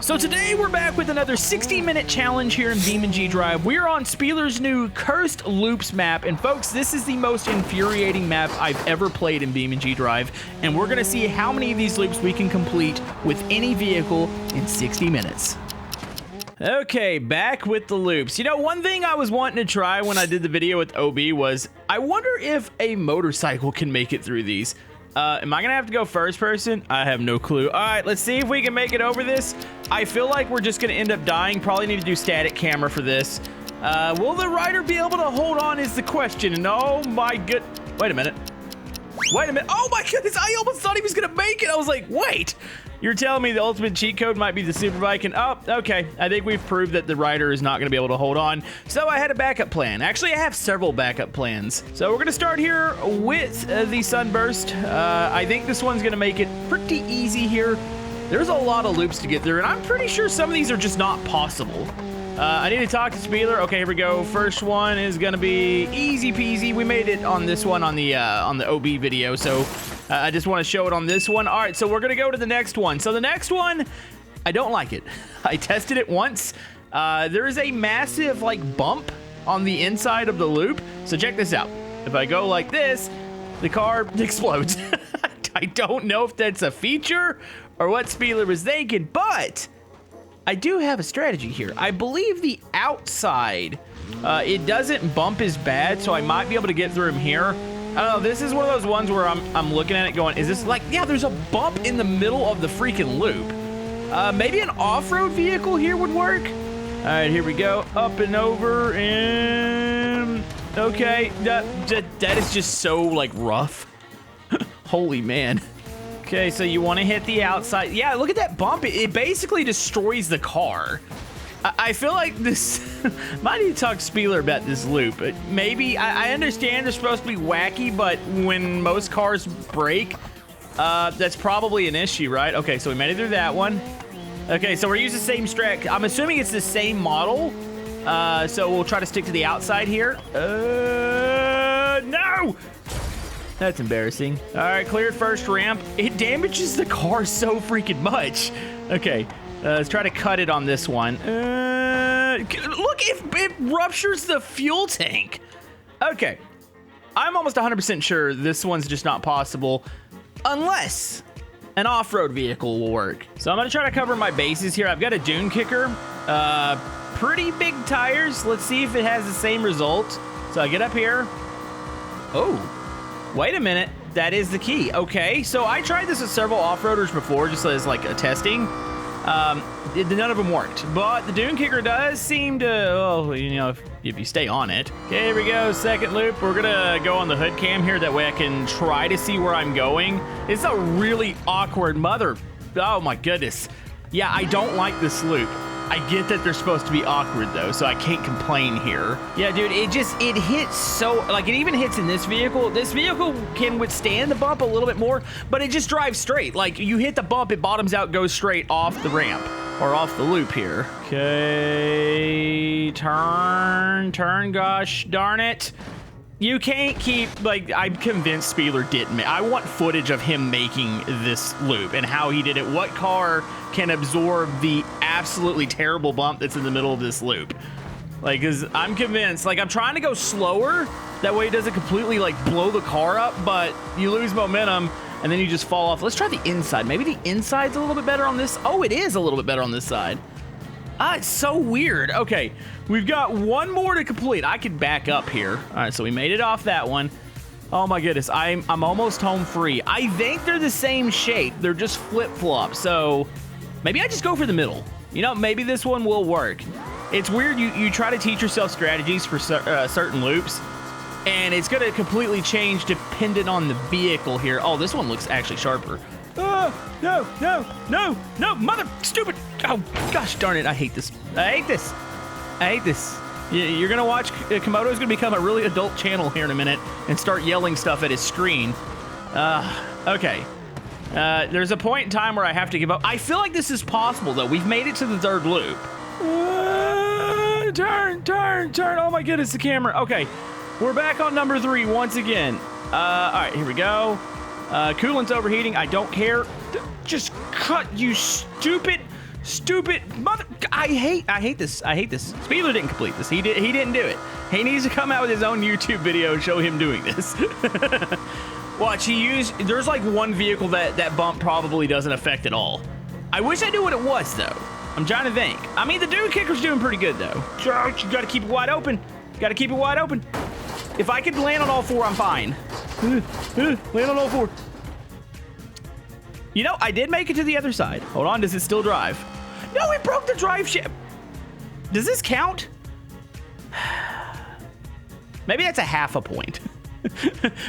So today we're back with another 60-minute challenge here in BeamNG Drive. We're on Spieler's new Cursed Loops map, and folks, this is the most infuriating map I've ever played in BeamNG Drive, and we're gonna see how many of these loops we can complete with any vehicle in 60 minutes. Okay, back with the loops. You know, one thing I was wanting to try when I did the video with OB was, I wonder if a motorcycle can make it through these. Am I gonna have to go first person? I have no clue. All right, let's see if we can make it over this. I feel like we're just gonna end up dying. Probably need to do static camera for this. Will the rider be able to hold on is the question. And oh my good, wait a minute. Wait a minute, oh my goodness, I almost thought he was gonna make it. I was like, wait. You're telling me the ultimate cheat code might be the superbike, and oh, okay. I think we've proved that the rider is not gonna be able to hold on. So I had a backup plan. Actually, I have several backup plans. So we're gonna start here with the Sunburst. I think this one's gonna make it pretty easy here. There's a lot of loops to get through, and I'm pretty sure some of these are just not possible. I need to talk to Spieler. Okay, here we go. First one is gonna be easy peasy. We made it on this one on the OB video, so I just want to show it on this one. All right, so we're gonna go to the next one. So the next one, I don't like it. I tested it once. There is a massive like bump on the inside of the loop. So check this out. If I go like this, the car explodes. I don't know if that's a feature or what Spieler was thinking, but I do have a strategy here. I believe the outside, it doesn't bump as bad, so I might be able to get through him here. I don't know, this is one of those ones where I'm looking at it going, is this like, yeah, there's a bump in the middle of the freaking loop. Maybe an off-road vehicle here would work. All right, here we go, up and over, and okay, that is just so like rough. Holy man. Okay, so you want to hit the outside. Yeah, look at that bump. It basically destroys the car. I feel like this... might need to talk to Spieler about this loop. Maybe, I understand they're supposed to be wacky, but when most cars break, that's probably an issue, right? Okay, so we made it through that one. Okay, so we're using the same strat. I'm assuming it's the same model. So we'll try to stick to the outside here. No! That's embarrassing. All right, cleared first ramp. It damages the car so freaking much. Okay, let's try to cut it on this one. Look, it ruptures the fuel tank. Okay, I'm almost 100% sure this one's just not possible unless an off-road vehicle will work. So I'm gonna try to cover my bases here. I've got a dune kicker, pretty big tires. Let's see if it has the same result. So I get up here. Oh. Wait a minute, that is the key. Okay, so I tried this with several off-roaders before, just as like a testing. None of them worked, but the dune kicker does seem to, oh, you know, if you stay on it. Okay, here we go, second loop. We're gonna go on the hood cam here, that way I can try to see where I'm going. It's a really awkward oh my goodness. Yeah, I don't like this loop. I get that they're supposed to be awkward though, so I can't complain here. Yeah, dude, it hits so, like it even hits in this vehicle. This vehicle can withstand the bump a little bit more, but it just drives straight. Like you hit the bump, it bottoms out, goes straight off the ramp or off the loop here. Okay, turn, gosh darn it. You can't keep, like, I'm convinced Spieler didn't. I want footage of him making this loop and how he did it. What car can absorb the absolutely terrible bump that's in the middle of this loop? Like, because I'm convinced, like, I'm trying to go slower. That way it doesn't completely, like, blow the car up, but you lose momentum and then you just fall off. Let's try the inside. Maybe the inside's a little bit better on this. Oh, it is a little bit better on this side. It's so weird. Okay, we've got one more to complete. I could back up here. All right, so we made it off that one. Oh my goodness, I'm almost home free. I think they're the same shape. They're just flip-flop. So maybe I just go for the middle. You know, maybe this one will work. It's weird. You try to teach yourself strategies for certain loops, and it's going to completely change dependent on the vehicle here. Oh, this one looks actually sharper. No, mother, stupid. Oh, gosh darn it. I hate this. You're going to watch, Camodo is going to become a really adult channel here in a minute and start yelling stuff at his screen. Okay. There's a point in time where I have to give up. I feel like this is possible, though. We've made it to the third loop. Turn. Oh, my goodness, the camera. Okay. We're back on number 3 once again. All right, here we go. Coolant's overheating. I don't care. Just cut, you stupid Stupid mother! I hate this. I hate this. Spieler didn't complete this. He didn't do it. He needs to come out with his own YouTube video and show him doing this. Watch, there's like one vehicle that bump probably doesn't affect at all. I wish I knew what it was though. I'm trying to think. I mean, the dude kicker's doing pretty good though. You gotta keep it wide open. You gotta keep it wide open. If I could land on all four, I'm fine. Land on all four. You know, I did make it to the other side. Hold on, does it still drive? No, it broke the drive shaft. Does this count? Maybe that's a half a point.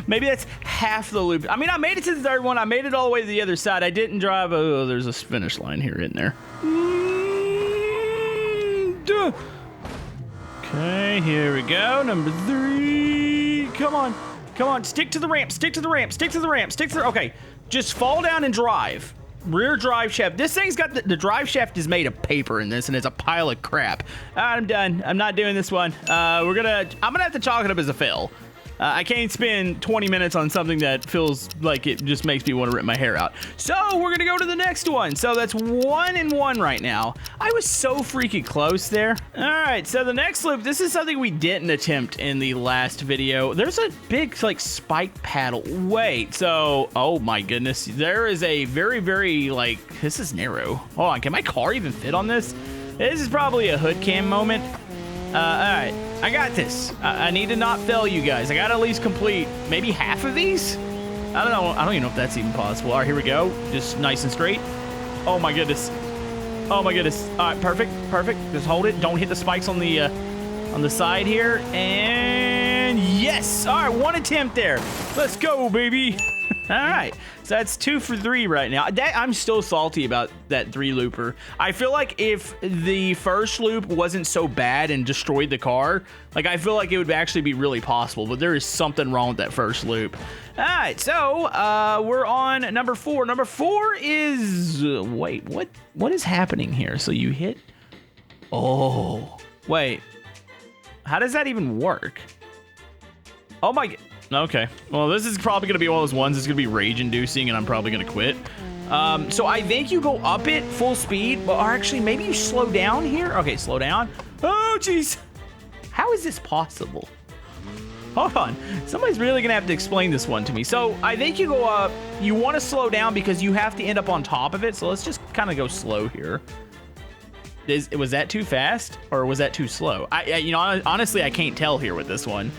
Maybe that's half the loop. I mean, I made it to the third one. I made it all the way to the other side. I didn't drive. Oh, there's a finish line here, isn't there? Okay, here we go. Number 3. Come on. Come on. Stick to the ramp. Stick to the ramp. Stick to the ramp. Stick to the... Okay. Just fall down and drive. Rear drive shaft. This thing's got the drive shaft is made of paper in this, and it's a pile of crap. I'm done. I'm not doing this one. I'm gonna have to chalk it up as a fail. I can't spend 20 minutes on something that feels like it just makes me want to rip my hair out. So we're gonna go to the next one. So that's 1 and 1 right now. I was so freaking close there. All right, so the next loop, this is something we didn't attempt in the last video. There's a big like spike paddle. Wait, so, oh my goodness. There is a very, very like, this is narrow. Hold on, can my car even fit on this? This is probably a hood cam moment. All right, I got this. I need to not fail you guys. I got to at least complete maybe half of these. I don't know. I don't even know if that's even possible. All right, here we go. Just nice and straight. Oh my goodness. Oh my goodness. All right, perfect, perfect. Just hold it. Don't hit the spikes on the side here. And yes. All right, 1 attempt there. Let's go, baby. All right, so that's 2 for 3 right now. I'm still salty about that 3 looper. I feel like if the first loop wasn't so bad and destroyed the car, like I feel like it would actually be really possible, but there is something wrong with that first loop. All right, so we're on number 4. Number 4 is, wait, what is happening here? So you hit, oh, wait, how does that even work? Oh my, okay. Well, this is probably going to be one of those ones that's going to be rage-inducing, and I'm probably going to quit. So I think you go up it full speed, or actually, maybe you slow down here. Okay, slow down. Oh, jeez. How is this possible? Hold on. Somebody's really going to have to explain this one to me. So I think you go up. You want to slow down because you have to end up on top of it. So let's just kind of go slow here. Was that too fast, or was that too slow? You know, honestly, I can't tell here with this one.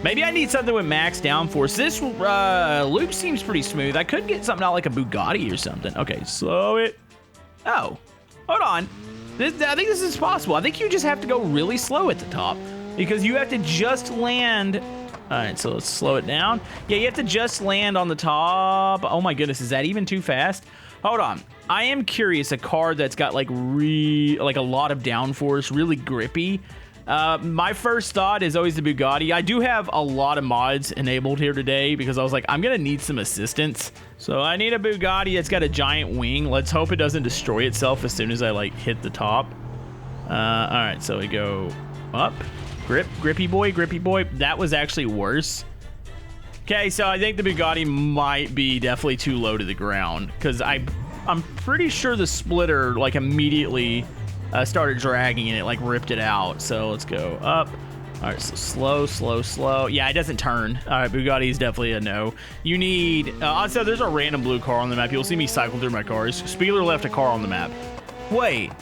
Maybe I need something with max downforce. This loop seems pretty smooth. I could get something out like a Bugatti or something. Okay, slow it. Oh, hold on. I think this is possible. I think you just have to go really slow at the top because you have to just land. All right, so let's slow it down. Yeah, you have to just land on the top. Oh my goodness, is that even too fast? Hold on. I am curious, a car that's got like a lot of downforce, really grippy. My first thought is always the Bugatti. I do have a lot of mods enabled here today because I was like, I'm going to need some assistance. So I need a Bugatti that's got a giant wing. Let's hope it doesn't destroy itself as soon as I like hit the top. All right, so we go up. Grippy boy. That was actually worse. Okay, so I think the Bugatti might be definitely too low to the ground because I'm pretty sure the splitter like immediately started dragging and it like ripped it out. So let's go up. All right, so slow. Yeah, it doesn't turn. All right, Bugatti is definitely a no. You need, also there's a random blue car on the map. You'll see me cycle through my cars. Spieler left a car on the map. Wait,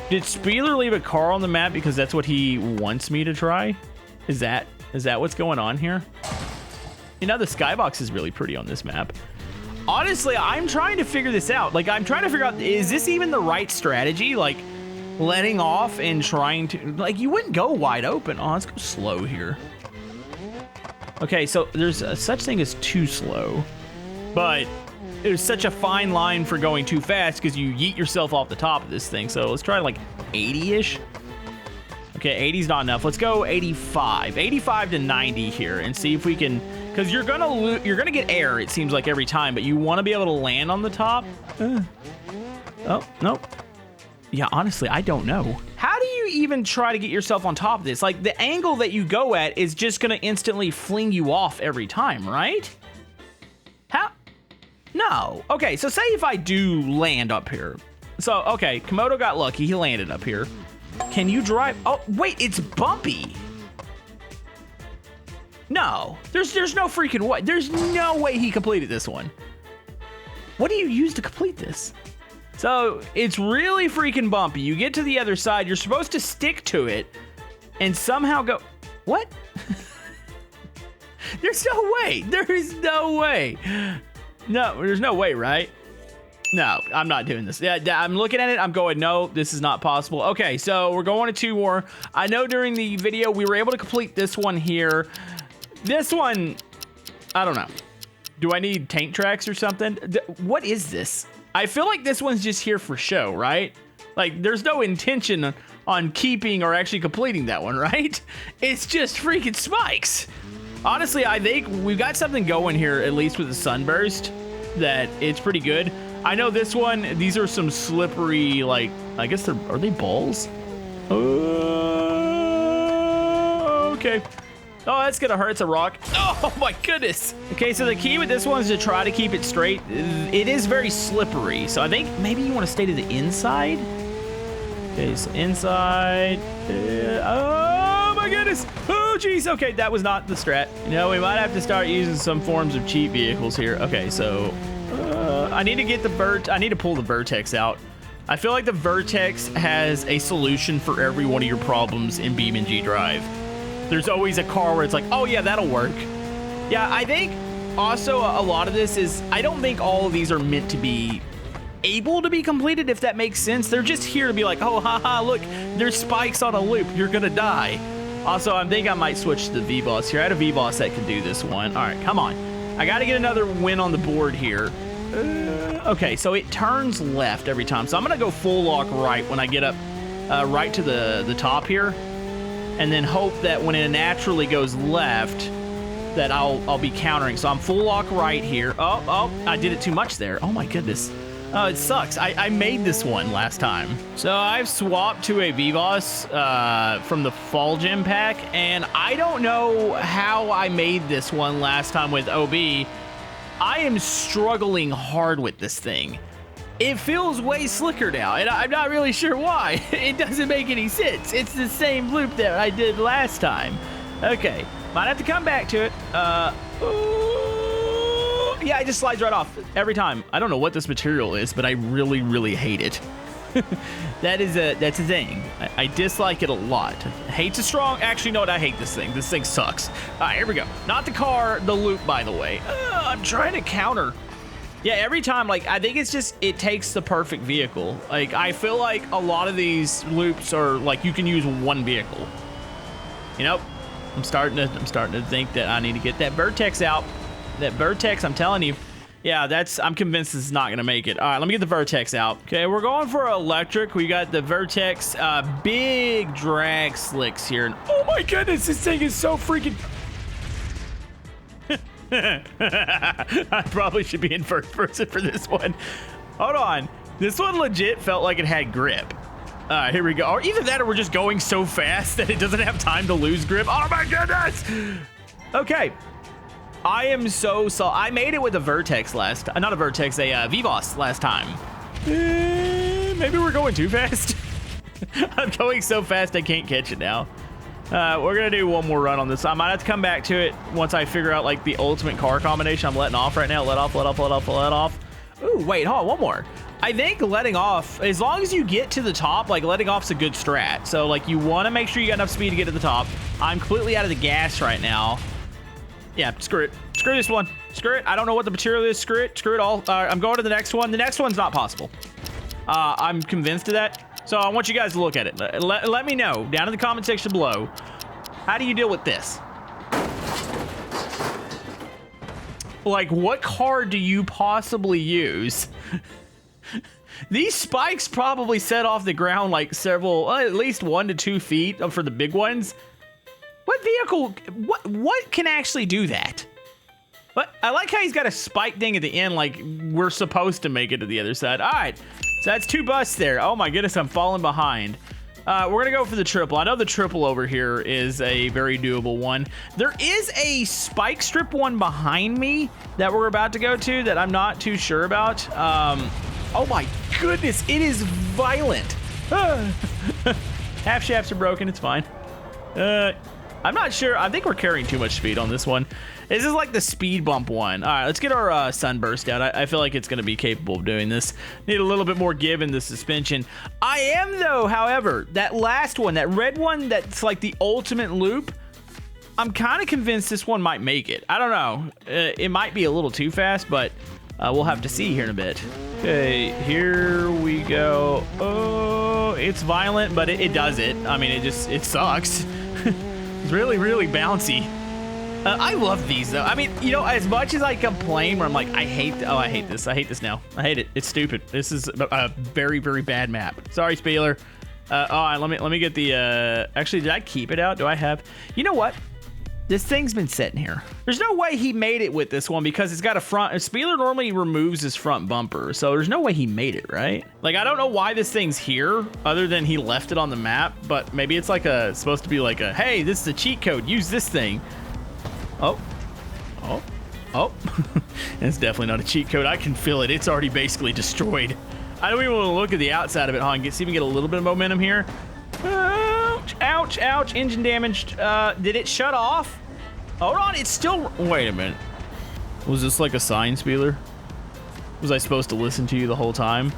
did Spieler leave a car on the map because that's what he wants me to try? Is that what's going on here? You know, the skybox is really pretty on this map. Honestly, I'm trying to figure this out. Like, I'm trying to figure out, is this even the right strategy? Like, letting off and trying to, like, you wouldn't go wide open. Oh, let's go slow here. Okay, so there's such thing as too slow, but there's such a fine line for going too fast because you yeet yourself off the top of this thing. So let's try like 80-ish. Okay, 80's not enough. Let's go 85 to 90 here and see if we can, because you're gonna get air, it seems like, every time, but you want to be able to land on the top. Oh, nope. Yeah, honestly, I don't know. How do you even try to get yourself on top of this? Like, the angle that you go at is just gonna instantly fling you off every time, right? How? No. Okay, so say if I do land up here. So, okay, Camodo got lucky. He landed up here. Can you drive? Oh, wait, it's bumpy. No, there's no freaking way. There's no way he completed this one. What do you use to complete this? So it's really freaking bumpy. You get to the other side. You're supposed to stick to it and somehow go. What? There's no way. There is no way. No, there's no way, right? No, I'm not doing this. Yeah, I'm looking at it. I'm going, no, this is not possible. Okay, so we're going to 2 more. I know during the video we were able to complete this one here. This one, I don't know. Do I need tank tracks or something? What is this? I feel like this one's just here for show, right? Like, there's no intention on keeping or actually completing that one, right? It's just freaking spikes. Honestly, I think we've got something going here, at least with the sunburst, that it's pretty good. I know this one, these are some slippery, like, I guess are they balls? Okay. Oh, that's gonna hurt. It's a rock. Oh my goodness. Okay, so the key with this one is to try to keep it straight. It is very slippery, so I think maybe you want to stay to the inside. Okay, so inside. Oh my goodness. Oh geez. Okay, that was not the strat. You know, we might have to start using some forms of cheat vehicles here. Okay, so I need to get the I need to pull the Vertex out. I feel like the Vertex has a solution for every one of your problems in BeamNG Drive. There's always a car where it's like, oh yeah, that'll work. Yeah, I think also a lot of this is, I don't think all of these are meant to be able to be completed, if that makes sense. They're just here to be like, oh, haha, look, there's spikes on a loop. You're gonna die. Also, I think I might switch to the V-Boss here. I had a V-Boss that can do this one. All right, come on. I gotta get another win on the board here. Okay, so it turns left every time. So I'm gonna go full lock right when I get up right to the top here. And then hope that when it naturally goes left, that I'll be countering. So I'm full lock right here. Oh, I did it too much there. Oh my goodness. It sucks. I made this one last time. So I've swapped to a V-Boss from the Fall Gym pack, and I don't know how I made this one last time with OB. I am struggling hard with this thing. It feels way slicker now, and I'm not really sure why. It doesn't make any sense. It's the same loop that I did last time. Okay, might have to come back to it. Yeah, it just slides right off every time. I don't know what this material is, but I really, really hate it. That's a thing. I dislike it a lot. Hate's a strong. Actually, no, I hate this thing. This thing sucks. All right, here we go. Not the car, the loop, by the way. I'm trying to counter. Yeah, every time, like, I think it's just, it takes the perfect vehicle. Like, I feel like a lot of these loops are, like, you can use one vehicle. You know, I'm starting to think that I need to get that Vertex out. That Vertex, I'm telling you. Yeah, I'm convinced this is not going to make it. All right, let me get the Vertex out. Okay, we're going for electric. We got the Vertex big drag slicks here. And oh my goodness, this thing is so freaking... I probably should be in first person for this one. Hold on. This one legit felt like it had grip. Here we go. Or either that or we're just going so fast that it doesn't have time to lose grip. Oh my goodness. Okay. I am so I made it with a Vertex last time. Not a Vertex, a V-Boss last time. Maybe we're going too fast. I'm going so fast I can't catch it now. We're gonna do one more run on this. I might have to come back to it once I figure out like the ultimate car combination. I'm letting off right now. Let off. Ooh, wait, hold on, one more. I think letting off, as long as you get to the top, like letting off's a good strat. So like you want to make sure you got enough speed to get to the top. I'm completely out of the gas right now. Yeah, screw it. Screw this one. Screw it. I don't know what the material is. Screw it. Screw it all. I'm going to the next one. The next one's not possible. I'm convinced of that. So I want you guys to look at it. Let me know down in the comment section below. How do you deal with this? Like, what car do you possibly use? These spikes probably set off the ground like several, at least 1 to 2 feet for the big ones. What vehicle, what can actually do that? But I like how he's got a spike thing at the end, like we're supposed to make it to the other side. All right, so that's 2 busts there. Oh my goodness, I'm falling behind. We're gonna go for the triple. I know the triple over here is a very doable one. There is a spike strip one behind me that we're about to go to that I'm not too sure about. Oh my goodness, it is violent. Half shafts are broken, it's fine. I'm not sure. I think we're carrying too much speed on this one. This is like the speed bump one. All right, let's get our sunburst out. I feel like it's going to be capable of doing this. Need a little bit more give in the suspension. I am, though, however, that last one, that red one that's like the ultimate loop, I'm kind of convinced this one might make it. I don't know. It might be a little too fast, but we'll have to see here in a bit. Okay, here we go. Oh, it's violent, but it does it. I mean, it sucks. It's really, really bouncy. I love these, though. I mean, you know, as much as I complain where I'm like, I hate this. I hate this now. I hate it. It's stupid. This is a very, very bad map. Sorry, Spieler. All right, let me get the, actually, did I keep it out? Do I have, you know what? This thing's been sitting here. There's no way he made it with this one because it's got a front. Spieler normally removes his front bumper, so there's no way he made it, right? Like, I don't know why this thing's here other than he left it on the map, but maybe it's like supposed to be like a, hey, this is a cheat code. Use this thing. Oh. It's definitely not a cheat code. I can feel it. It's already basically destroyed. I don't even want to look at the outside of it, huh? And see if we can get a little bit of momentum here. Ouch, ouch, engine damaged. Did it shut off? Hold on, it's still, wait a minute. Was this like a sign, Spieler? Was I supposed to listen to you the whole time?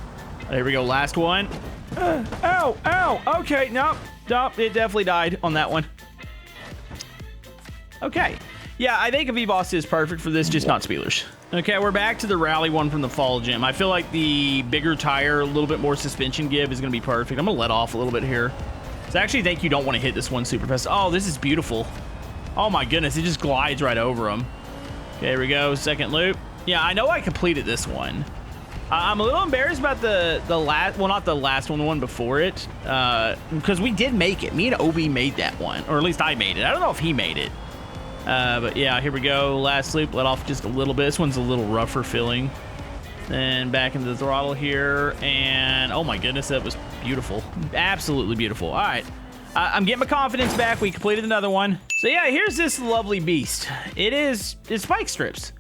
There we go, last one. Ow, okay, nope, it definitely died on that one. Okay, yeah, I think a V-Boss is perfect for this, just not Spieler's. Okay, we're back to the rally one from the fall gym. I feel like the bigger tire, a little bit more suspension give is gonna be perfect. I'm gonna let off a little bit here. So I actually think you don't want to hit this one super fast. Oh, this is beautiful. Oh my goodness, it just glides right over them. Okay, here we go, second loop. Yeah, I know I completed this one. I'm a little embarrassed about the last, well, not the last one, the one before it, because we did make it. Me and Obi made that one, or at least I made it. I don't know if he made it. But yeah, here we go, last loop, let off just a little bit. This one's a little rougher feeling. Then back into the throttle here, and oh my goodness, that was beautiful. Absolutely beautiful. All right, I'm getting my confidence back. We completed another one. So yeah, here's this lovely beast. It's spike strips.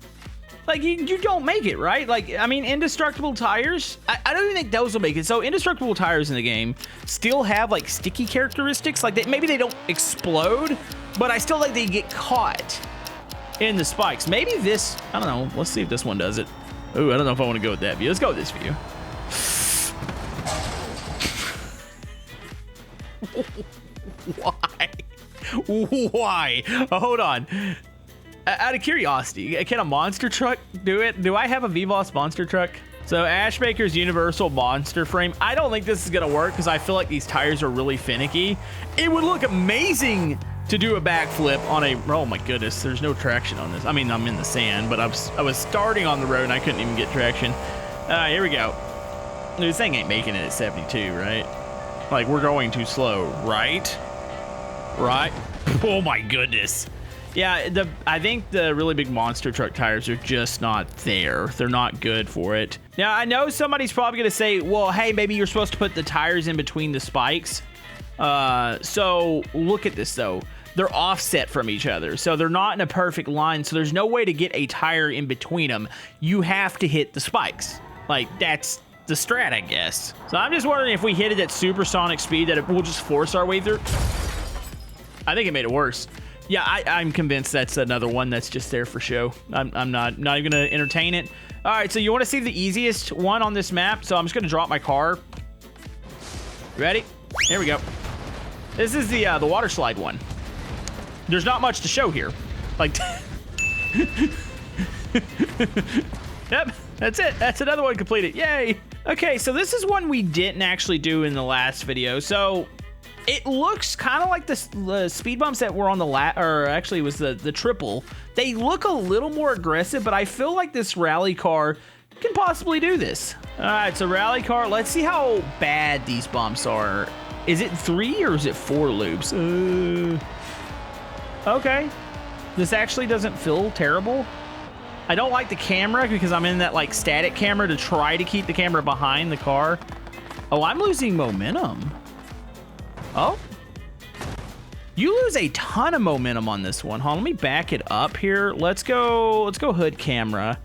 Like, you don't make it, right? Like, I mean, indestructible tires, I don't even think those will make it. So indestructible tires in the game still have like sticky characteristics. Like, maybe they don't explode, but I still think they get caught in the spikes. Maybe this, I don't know. Let's see if this one does it. Ooh, I don't know if I want to go with that view. Let's go with this view. Why? Hold on. Out of curiosity, can a monster truck do it? Do I have a V-Boss monster truck? So Ashmaker's universal monster frame. I don't think this is gonna work because I feel like these tires are really finicky. It would look amazing to do a backflip on a, oh my goodness, there's no traction on this. I mean, I'm in the sand, but I was starting on the road and I couldn't even get traction. Here we go. This thing ain't making it at 72, right? Like, we're going too slow, right? Right? Oh my goodness. Yeah, I think the really big monster truck tires are just not there. They're not good for it. Now, I know somebody's probably gonna say, well, hey, maybe you're supposed to put the tires in between the spikes. So look at this though. They're offset from each other, so they're not in a perfect line, so there's no way to get a tire in between them. You have to hit the spikes. Like, that's the strat, I guess. So I'm just wondering if we hit it at supersonic speed that we'll just force our way through. I think it made it worse. Yeah, I'm convinced that's another one that's just there for show. I'm not even gonna entertain it. All right, so you wanna see the easiest one on this map? So I'm just gonna drop my car. Ready? Here we go. This is the water slide one. There's not much to show here. Like, yep, that's it. That's another one completed. Yay. Okay, so this is one we didn't actually do in the last video. So it looks kind of like the speed bumps that were on the or actually it was the triple. They look a little more aggressive, but I feel like this rally car can possibly do this. All right, so rally car, let's see how bad these bumps are. Is it 3 or is it 4 loops? Okay, this actually doesn't feel terrible. I don't like the camera because I'm in that like static camera to try to keep the camera behind the car. Oh, I'm losing momentum. Oh, you lose a ton of momentum on this one, huh? Let me back it up here. Let's go hood camera.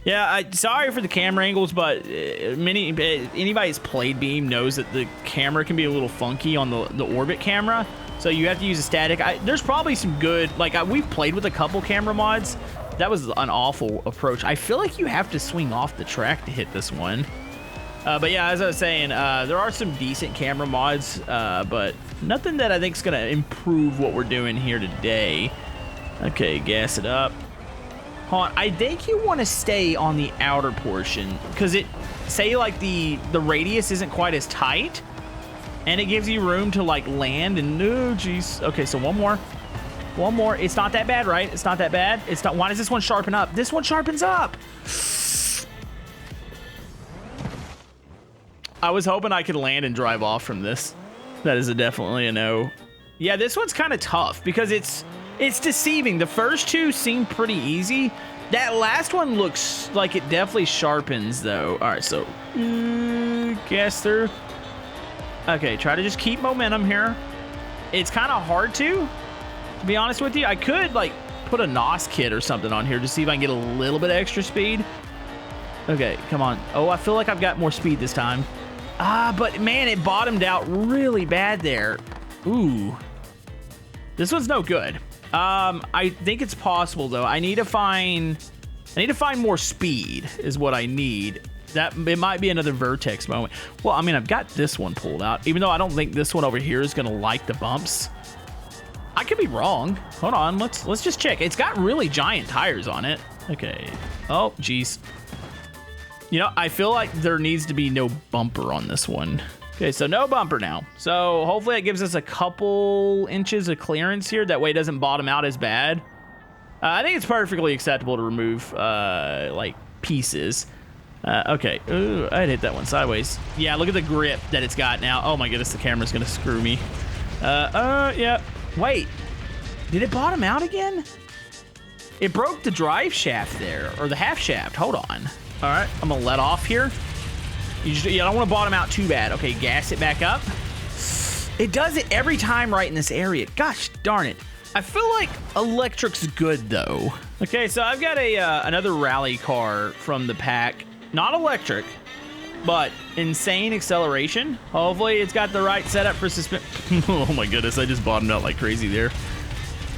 Yeah, sorry for the camera angles, but anybody that's played Beam knows that the camera can be a little funky on the orbit camera, so you have to use a static. There's probably some good, like we've played with a couple camera mods. That was an awful approach. I feel like you have to swing off the track to hit this one. But yeah, as I was saying, there are some decent camera mods, but nothing that I think is going to improve what we're doing here today. Okay, gas it up. Hold on, I think you want to stay on the outer portion, because it, say like the radius isn't quite as tight, and it gives you room to like land and, no, jeez. Okay, so one more. One more. It's not that bad, right? It's not that bad. It's not. Why does this one sharpen up? This one sharpens up. I was hoping I could land and drive off from this. That is definitely a no. Yeah, this one's kind of tough because it's deceiving. The first two seem pretty easy. That last one looks like it definitely sharpens though. All right, so gas through. Okay, try to just keep momentum here. It's kind of hard to be honest with you. I could like put a NOS kit or something on here to see if I can get a little bit of extra speed. Okay, come on. Oh, I feel like I've got more speed this time. But man, it bottomed out really bad there. Ooh, this one's no good. I think it's possible though. I need to find more speed is what I need. That it might be another vertex moment. Well, I mean, I've got this one pulled out, even though I don't think this one over here is gonna like the bumps. I could be wrong. Hold on, let's just check. It's got really giant tires on it. Okay. Oh, geez. You know, I feel like there needs to be no bumper on this one. Okay, so no bumper now. So hopefully it gives us a couple inches of clearance here. That way it doesn't bottom out as bad. I think it's perfectly acceptable to remove, like, pieces. Okay. Ooh, I'd hit that one sideways. Yeah, look at the grip that it's got now. Oh my goodness, the camera's gonna screw me. Yeah. Wait, did it bottom out again? It broke the drive shaft there, or the half shaft. Hold on. All right, I'm gonna let off here. You don't want to bottom out too bad. Okay, gas it back up. It does it every time right in this area. Gosh darn it. I feel like electric's good though. Okay, so I've got another rally car from the pack. Not electric, but insane acceleration. Hopefully it's got the right setup for suspension. Oh my goodness, I just bottomed out like crazy there.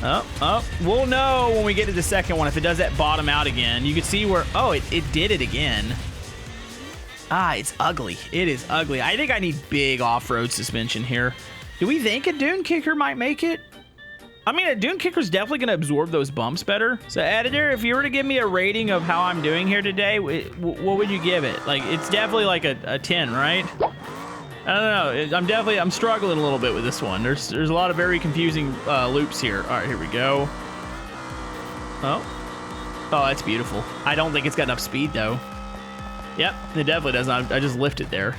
Oh, we'll know when we get to the second one if it does that bottom out again. You can see where, oh, it did it again. It's ugly. It is ugly. I think I need big off-road suspension here. Do we think a dune kicker might make it? I mean, a dune kicker's definitely going to absorb those bumps better. So, editor, if you were to give me a rating of how I'm doing here today, what would you give it? Like, it's definitely like a 10, right? I don't know. I'm struggling a little bit with this one. There's a lot of very confusing loops here. All right, here we go. Oh, that's beautiful. I don't think it's got enough speed, though. Yep, it definitely doesn't. I just lifted there.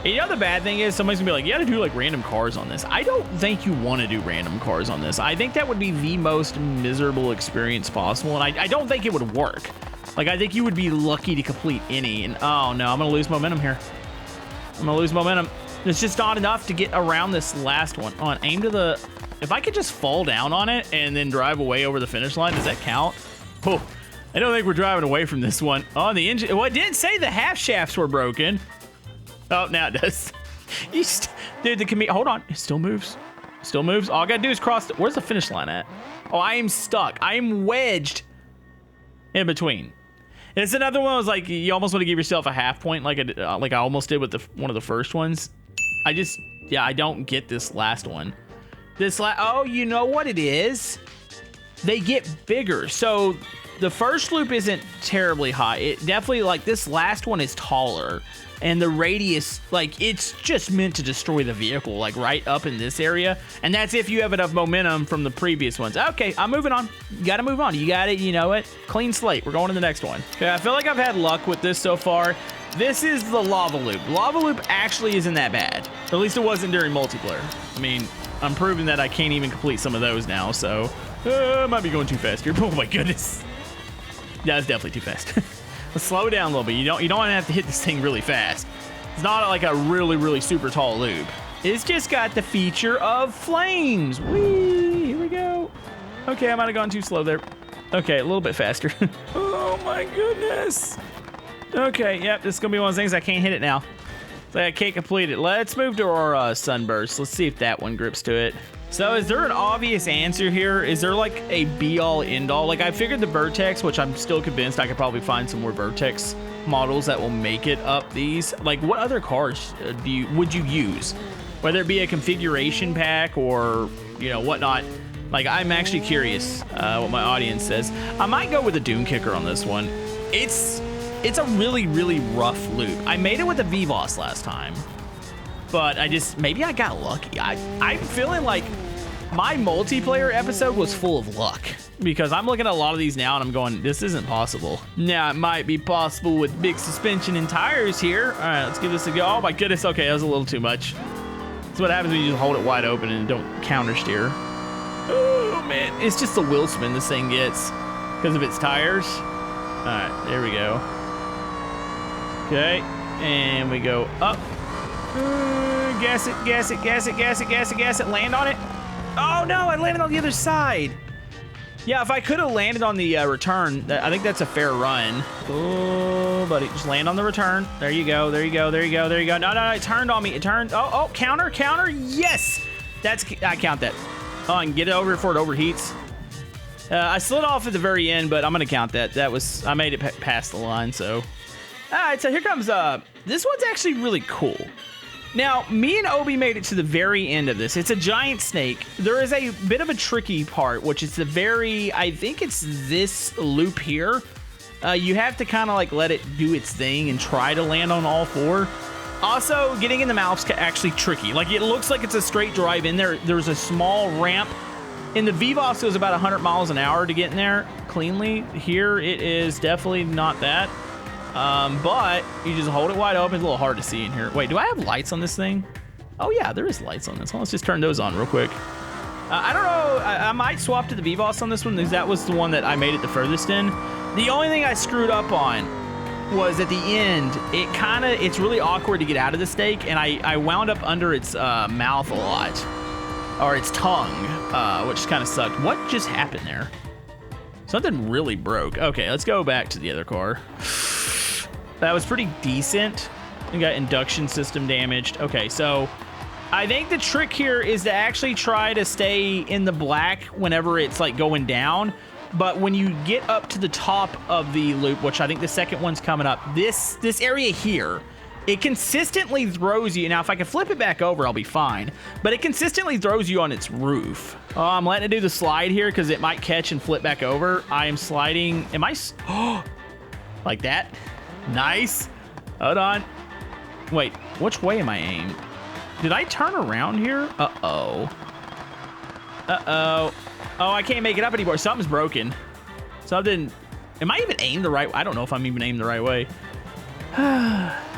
You know, the bad thing is somebody's gonna be like, you gotta do like random cars on this. I don't think you want to do random cars on this. I think that would be the most miserable experience possible, and I don't think it would work. Like, I think you would be lucky to complete any, and oh no, I'm gonna lose momentum here. I'm gonna lose momentum. It's just not enough to get around this last one. On, aim to the, if I could just fall down on it and then drive away over the finish line, does that count? Oh, I don't think we're driving away from this one. Oh, the engine, well, it didn't say the half shafts were broken. Oh, now it does. Dude, hold on. It still moves. Still moves. All I gotta do is cross. Where's the finish line at? Oh, I am stuck. I am wedged in between. It's another one. Was like you almost want to give yourself a half point, like I almost did with one of the first ones. I don't get this last one. Oh, you know what it is? They get bigger. So the first loop isn't terribly high. It definitely, like, this last one is taller. And the radius, like, it's just meant to destroy the vehicle, like, right up in this area. And that's if you have enough momentum from the previous ones. Okay, I'm moving on. You gotta move on. You got it, you know it. Clean slate. We're going to the next one. Okay, I feel like I've had luck with this so far. This is the lava loop. Lava loop actually isn't that bad. At least it wasn't during multiplayer. I mean, I'm proving that I can't even complete some of those now, so I might be going too fast here. Oh my goodness. Yeah, it's definitely too fast. Let's slow down a little bit. You don't want to have to hit this thing really fast. It's not like a really, really super tall loop. It's just got the feature of flames. Whee! Here we go. Okay, I might have gone too slow there. Okay, a little bit faster. Oh my goodness. Okay, yep, this is gonna be one of those things I can't hit it now. So I can't complete it. Let's move to our sunburst. Let's see if that one grips to it. So is there an obvious answer here? Is there like a be-all, end-all? Like I figured the Vertex, which I'm still convinced I could probably find some more Vertex models that will make it up these. Like what other cars would you use? Whether it be a configuration pack or, you know, whatnot. Like I'm actually curious what my audience says. I might go with a Dune Kicker on this one. It's a really, really rough loop. I made it with a VVOS last time, but maybe I got lucky. I'm feeling like my multiplayer episode was full of luck because I'm looking at a lot of these now and I'm going, this isn't possible. Now it might be possible with big suspension and tires here. All right, let's give this a go. Oh my goodness, okay, that was a little too much. That's what happens when you just hold it wide open and don't counter steer. Oh man, it's just the wheel spin this thing gets because of its tires. All right, there we go. Okay, and we go up. Gas it, gas it, gas it, gas it, gas it, gas it. Land on it. Oh no, I landed on the other side. Yeah, if I could have landed on the return, I think that's a fair run. Oh, buddy, just land on the return. There you go, there you go, there you go, there you go. No, no, no, it turned on me. It turned. Oh, counter, counter. Yes, I count that. Oh, I can get it over before it overheats. I slid off at the very end, but I'm gonna count that. I made it past the line, so. All right, so here comes, this one's actually really cool. Now, me and Obi made it to the very end of this. It's a giant snake. There is a bit of a tricky part, which is I think it's this loop here. You have to kind of like let it do its thing and try to land on all four. Also, getting in the mouth's actually tricky. Like, it looks like it's a straight drive in there. There's a small ramp. In the VVOS, it was about 100 miles an hour to get in there cleanly. Here, it is definitely not that. But you just hold it wide open. It's a little hard to see in here. Wait, do I have lights on this thing? Oh yeah, there is lights on this one. Let's just turn those on real quick. I don't know. I might swap to the VVOS on this one because that was the one that I made it the furthest in. The only thing I screwed up on was at the end, it's really awkward to get out of the stake, and I wound up under its mouth a lot, or its tongue, which kind of sucked. What just happened there? Something really broke. Okay, let's go back to the other car. That was pretty decent. We got induction system damaged. Okay, so I think the trick here is to actually try to stay in the black whenever it's like going down. But when you get up to the top of the loop, which I think the second one's coming up, this area here, it consistently throws you. Now, if I can flip it back over, I'll be fine. But it consistently throws you on its roof. Oh, I'm letting it do the slide here because it might catch and flip back over. I am sliding. Am I? Oh, like that? Nice. Hold on. Wait, which way am I aimed? Did I turn around here? Uh-oh. Uh-oh. Oh, I can't make it up anymore. Something's broken. Something. Am I even aimed the right way? I don't know if I'm even aimed the right way.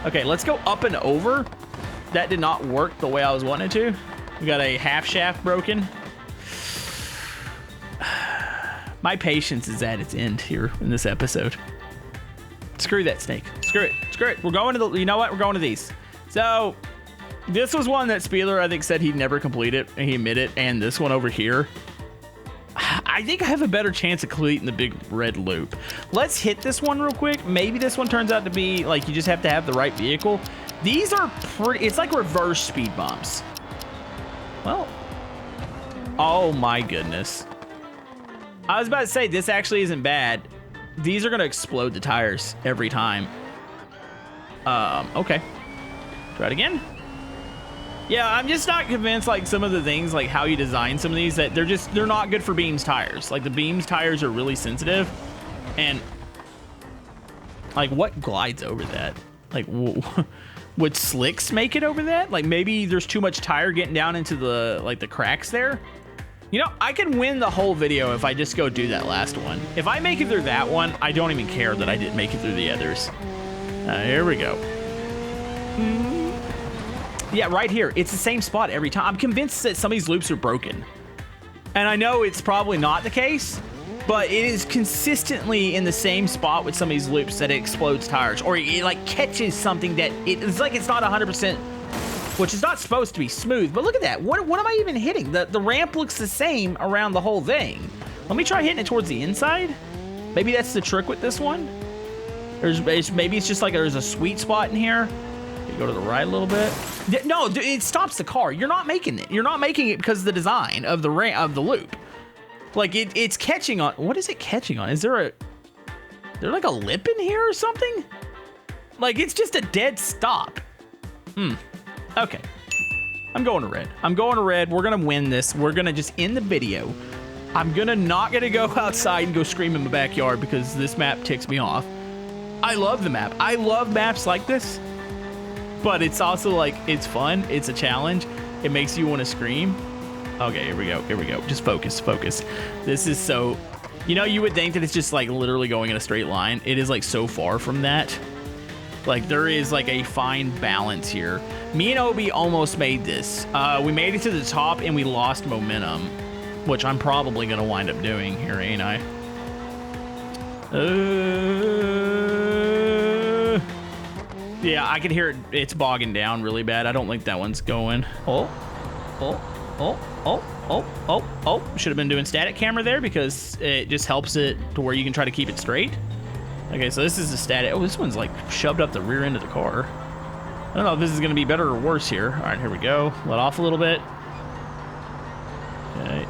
Okay, let's go up and over. That did not work the way I was wanting it to. We got a half shaft broken. My patience is at its end here in this episode. Screw that snake. Screw it. Screw it. We're going to the, you know what? We're going to these. So this was one that Spieler, I think, said he'd never complete it, and he admitted. And this one over here, I think I have a better chance of completing the big red loop. Let's hit this one real quick. Maybe this one turns out to be like you just have to have the right vehicle. These are pretty, it's like reverse speed bumps. Well, oh my goodness. I was about to say, this actually isn't bad. These are going to explode the tires every time. Okay. Try it again. Yeah, I'm just not convinced, like, some of the things, like how you design some of these, that they're not good for Beam's tires. Like, the Beam's tires are really sensitive. And, like, what glides over that? Like, would slicks make it over that? Like, maybe there's too much tire getting down into the, like, the cracks there? You know, I can win the whole video if I just go do that last one. If I make it through that one, I don't even care that I didn't make it through the others. Here we go. Yeah, right here. It's the same spot every time. I'm convinced that some of these loops are broken. And I know it's probably not the case, but it is consistently in the same spot with some of these loops that it explodes tires, or it like catches something that it's like it's not 100%, which is not supposed to be smooth. But look at that. What am I even hitting? The ramp looks the same around the whole thing. Let me try hitting it towards the inside. Maybe that's the trick with this one. Maybe it's just like there's a sweet spot in here. You go to the right a little bit. No, it stops the car. You're not making it. You're not making it because of the design of the loop. Like it's catching on. What is it catching on? Is there like a lip in here or something? Like it's just a dead stop. Okay. I'm going to red. I'm going to red. We're gonna win this. We're gonna just end the video. I'm not gonna go outside and go scream in my backyard because this map ticks me off. I love the map. I love maps like this, but it's also like, it's fun. It's a challenge. It makes you want to scream. Okay, here we go. Here we go. Just focus. This is so, you would think that it's just like literally going in a straight line. It is like so far from that. Like there is like a fine balance here. Me and Obi almost made this. We made it to the top and we lost momentum, which I'm probably going to wind up doing here, ain't I? Yeah, I can hear it. It's bogging down really bad. I don't think that one's going. Oh. Should have been doing static camera there because it just helps it to where you can try to keep it straight. Okay, so this is the static. Oh, this one's like shoved up the rear end of the car. I don't know if this is going to be better or worse here. All right, here we go. Let off a little bit. Okay.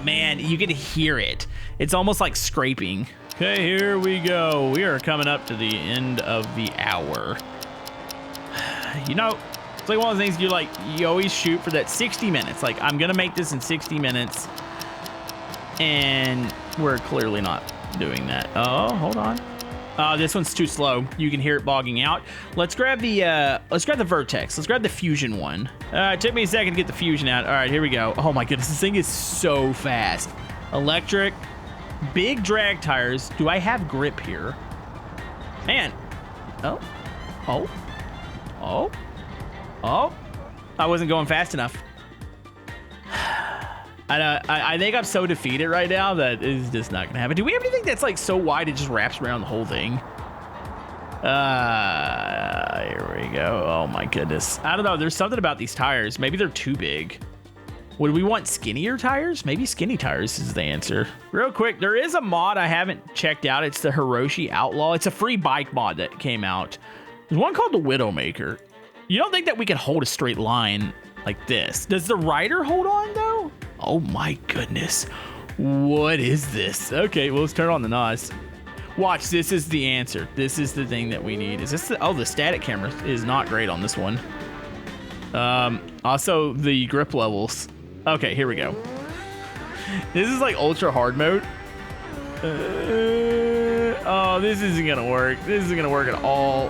Man, you can hear it. It's almost like scraping. Okay, here we go. We are coming up to the end of the hour. It's like one of the things you always shoot for that 60 minutes. Like, I'm going to make this in 60 minutes. And we're clearly not doing that. Oh, hold on. This one's too slow. You can hear it bogging out. Let's grab the Vertex. Let's grab the Fusion one. It took me a second to get the Fusion out. All right, here we go. Oh my goodness, this thing is so fast. Electric, big drag tires. Do I have grip here? Man. Oh. I wasn't going fast enough. I think I'm so defeated right now that it's just not gonna happen. Do we have anything that's like so wide it just wraps around the whole thing? Here we go. Oh my goodness. I don't know. There's something about these tires. Maybe they're too big. Would we want skinnier tires? Maybe skinny tires is the answer. Real quick, there is a mod I haven't checked out. It's the Hiroshi Outlaw. It's a free bike mod that came out. There's one called the Widowmaker. You don't think that we could hold a straight line like this? Does the rider hold on though? Oh my goodness. What is this? Okay, well, let's turn on the NOS. Watch, this is the answer. This is the thing that we need. Is this the static camera is not great on this one. Also the grip levels. Okay, here we go. This is like ultra hard mode. Oh, this isn't gonna work. This isn't gonna work at all.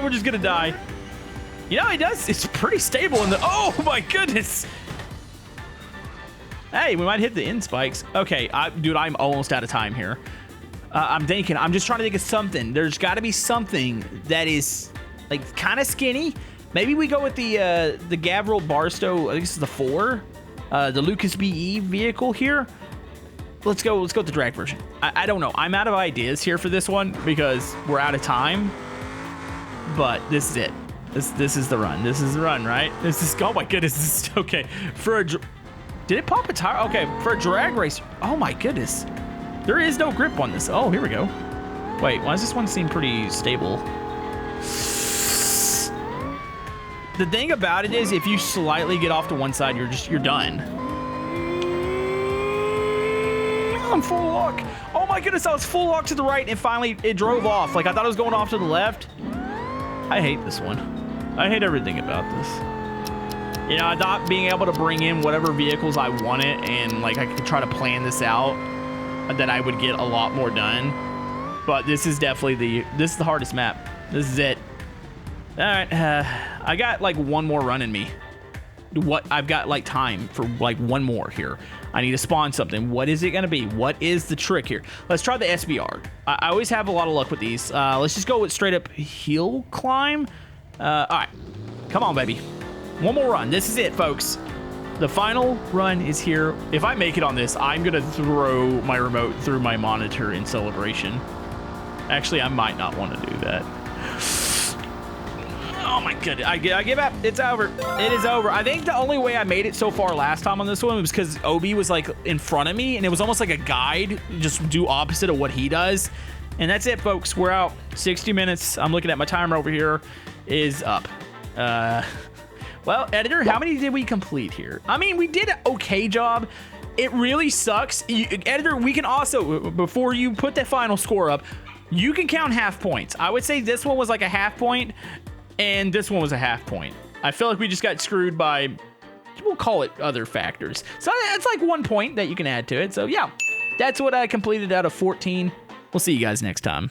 We're just gonna die. It does. It's pretty stable in the. Oh my goodness. Hey, we might hit the end spikes. Okay, dude, I'm almost out of time here. I'm just trying to think of something. There's got to be something that is like kind of skinny. Maybe we go with the Gavril Barstow. I think this is the 4, the Lucas BE vehicle here. Let's go with the drag version. I don't know. I'm out of ideas here for this one because we're out of time. But this is it. This is the run. This is the run, right? This is. Oh my goodness. This is okay. Did it pop a tire? Okay, for a drag race. Oh my goodness. There is no grip on this. Oh, here we go. Wait, why does this one seem pretty stable? The thing about it is if you slightly get off to one side, you're done. I'm full lock. Oh my goodness, I was full lock to the right and finally it drove off. Like I thought it was going off to the left. I hate this one. I hate everything about this. Not being able to bring in whatever vehicles I wanted and like I could try to plan this out, that I would get a lot more done. But this is definitely this is the hardest map. This is it. All right, I got like one more run in me. I've got like time for like one more here. I need to spawn something. What is it gonna be? What is the trick here? Let's try the SBR. I always have a lot of luck with these. Let's just go with straight up hill climb. All right, come on, baby. One more run. This is it, folks. The final run is here. If I make it on this, I'm gonna throw my remote through my monitor in celebration. Actually, I might not want to do that. Oh my goodness. I give up. It's over. It is over. I think the only way I made it so far last time on this one was because Obi was like in front of me and it was almost like a guide. Just do opposite of what he does. And that's it, folks. We're out. 60 minutes. I'm looking at my timer over here. Is up. Well, editor, how many did we complete here? I mean, we did an okay job. It really sucks. Editor, we can also, before you put the final score up, you can count half points. I would say this one was like a half point, and this one was a half point. I feel like we just got screwed by, we'll call it other factors. So it's like 1 point that you can add to it. So yeah, that's what I completed out of 14. We'll see you guys next time.